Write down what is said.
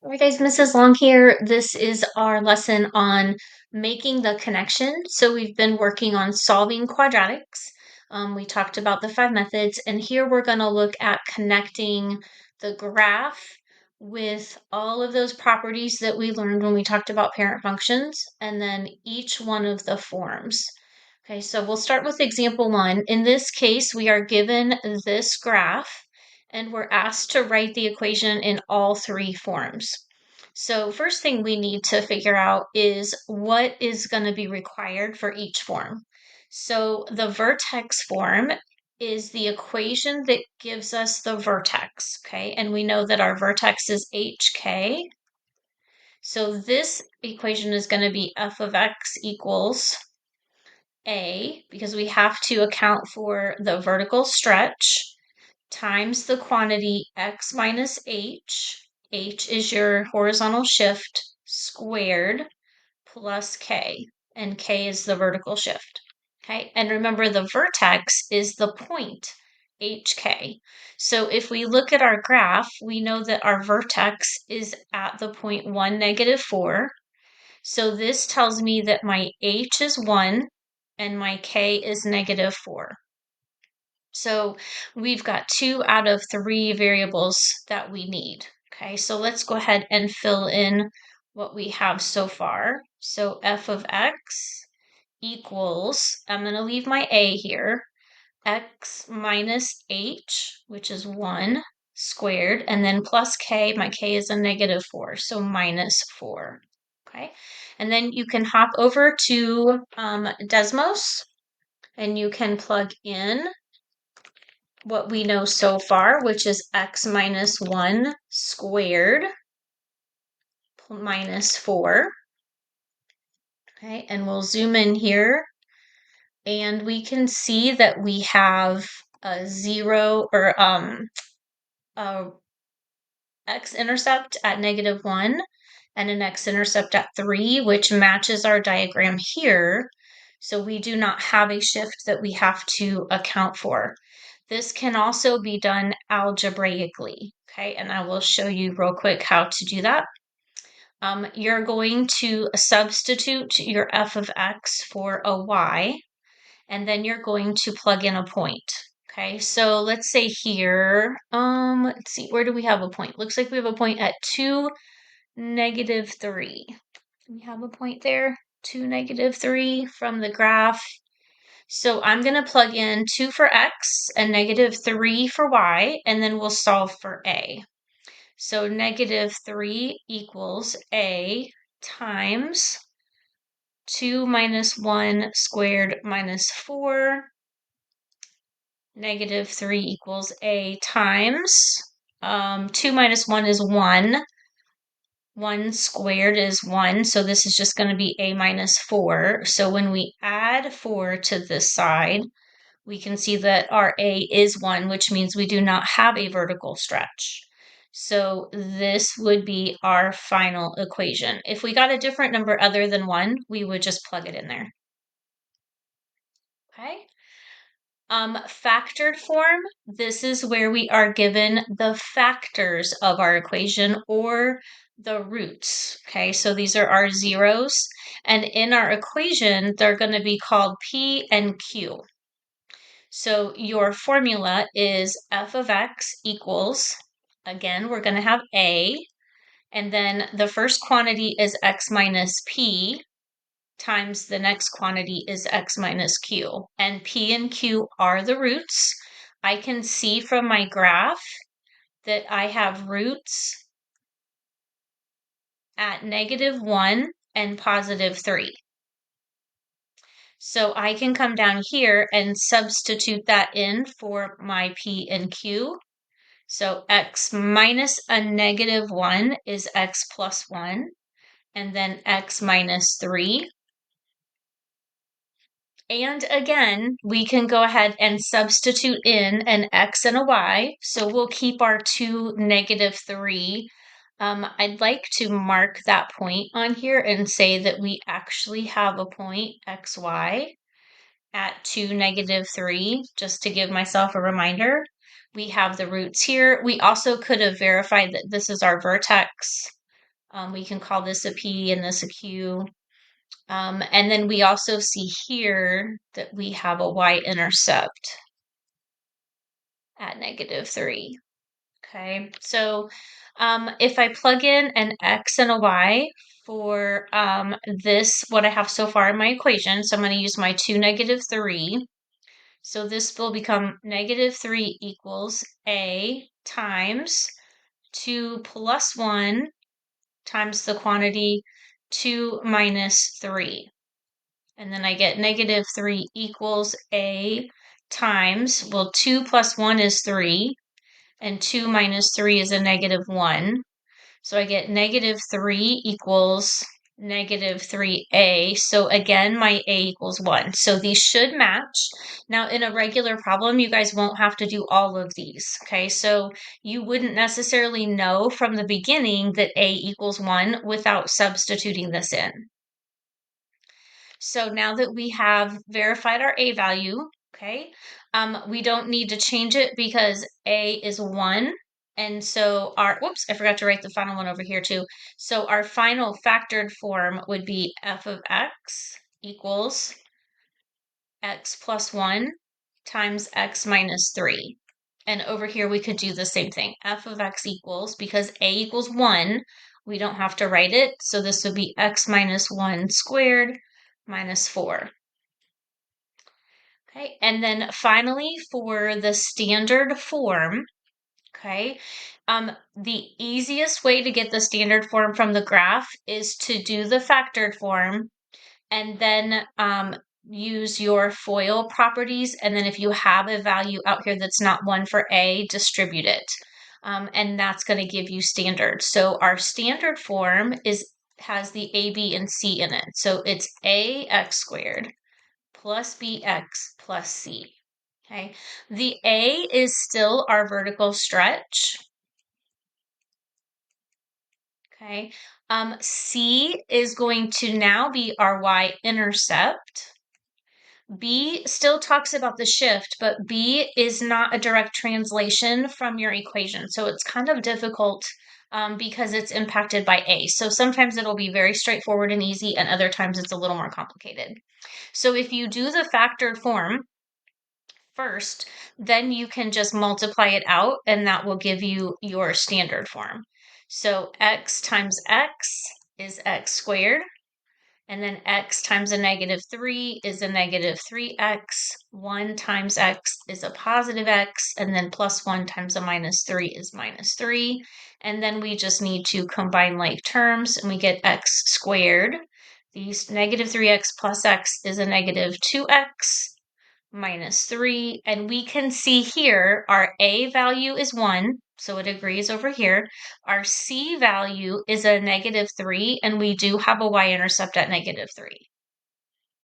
All right, guys, Mrs. Long here. This is our lesson on making the connection. So we've been working on solving quadratics. We talked about the 5 methods, and here we're going to look at connecting the graph with all of those properties that we learned when we talked about parent functions, and then each one of the forms. Okay, so we'll start with example 1. In this case, we are given this graph and we're asked to write the equation in all 3 forms. So first thing we need to figure out is what is going to be required for each form. So the vertex form is the equation that gives us the vertex, okay? And we know that our vertex is hk. So this equation is going to be f of x equals a, because we have to account for the vertical stretch, times the quantity x minus h. H is your horizontal shift squared plus k, and k is the vertical shift. Okay, and remember the vertex is the point hk. So if we look at our graph, we know that our vertex is at the point 1, -4. So this tells me that my h is 1 and my k is -4. So we've got 2 out of 3 variables that we need. Okay, so let's go ahead and fill in what we have so far. So f of x equals, I'm going to leave my a here, x minus h, which is 1 squared, and then plus k, my k is a -4, so -4. Okay, and then you can hop over to Desmos and you can plug in what we know so far, which is x minus 1 squared minus 4. Okay, and we'll zoom in here and we can see that we have a 0 or a x-intercept at -1 and an x-intercept at 3, which matches our diagram here. So we do not have a shift that we have to account for. This can also be done algebraically, okay? And I will show you real quick how to do that. You're going to substitute your f of x for a y, and then you're going to plug in a point. Okay, so let's say here, let's see, where do we have a point? Looks like we have a point at 2, -3. We have a point there, 2, -3 from the graph. So I'm going to plug in 2 for x and -3 for y, and then we'll solve for a. So -3 equals a times 2 minus 1 squared minus 4. -3 equals a times 2 minus 1 is 1. 1 squared is 1, so this is just going to be a minus 4. So when we add 4 to this side, we can see that our a is 1, which means we do not have a vertical stretch. So this would be our final equation. If we got a different number other than 1, we would just plug it in there. Okay. Factored form, this is where we are given the factors of our equation or the roots. Okay, so these are our zeros, and in our equation, they're going to be called P and Q. So your formula is f of x equals, again, we're going to have a, and then the first quantity is x minus p, times the next quantity is x minus q. And p and q are the roots. I can see from my graph that I have roots at -1 and +3. So I can come down here and substitute that in for my p and q. So x minus a -1 is x plus 1, and then x minus 3. And again, we can go ahead and substitute in an x and a y. So we'll keep our 2, -3. I'd like to mark that point on here and say that we actually have a point xy at 2, -3, just to give myself a reminder. We have the roots here. We also could have verified that this is our vertex. We can call this a P and this a Q. And then we also see here that we have a y-intercept at -3. Okay, so if I plug in an x and a y for this, what I have so far in my equation, so I'm going to use my 2, -3. So this will become -3 equals a times 2 plus 1 times the quantity 2 minus 3. And then I get -3 equals a times, well, 2 plus 1 is 3, and 2 minus 3 is a -1. So I get -3 equals -3a. So again, my a equals 1. So these should match. Now, in a regular problem, you guys won't have to do all of these, okay? So you wouldn't necessarily know from the beginning that a equals 1 without substituting this in. So now that we have verified our a value, okay, we don't need to change it because a is 1. And so our, whoops, I forgot to write the final one over here too. So our final factored form would be f of x equals x plus 1 times x minus 3. And over here we could do the same thing. F of x equals, because a equals 1, we don't have to write it. So this would be x minus 1 squared minus 4. Okay, and then finally for the standard form, okay, the easiest way to get the standard form from the graph is to do the factored form and then use your FOIL properties. And then if you have a value out here that's not 1 for a, distribute it. And that's going to give you standard. So our standard form has the a, b, and c in it. So it's ax squared plus bx plus c. Okay, the a is still our vertical stretch. Okay, c is going to now be our y-intercept. B still talks about the shift, but B is not a direct translation from your equation. So it's kind of difficult because it's impacted by A. So sometimes it'll be very straightforward and easy, and other times it's a little more complicated. So if you do the factored form first, then you can just multiply it out, and that will give you your standard form. So x times x is x squared. And then x times a -3 is a -3x. 1 times x is a positive x. And then plus 1 times a -3 is -3. And then we just need to combine like terms and we get x squared. These -3x plus x is a -2x minus 3. And we can see here our a value is 1. So it agrees over here. Our c value is a -3, and we do have a y-intercept at -3.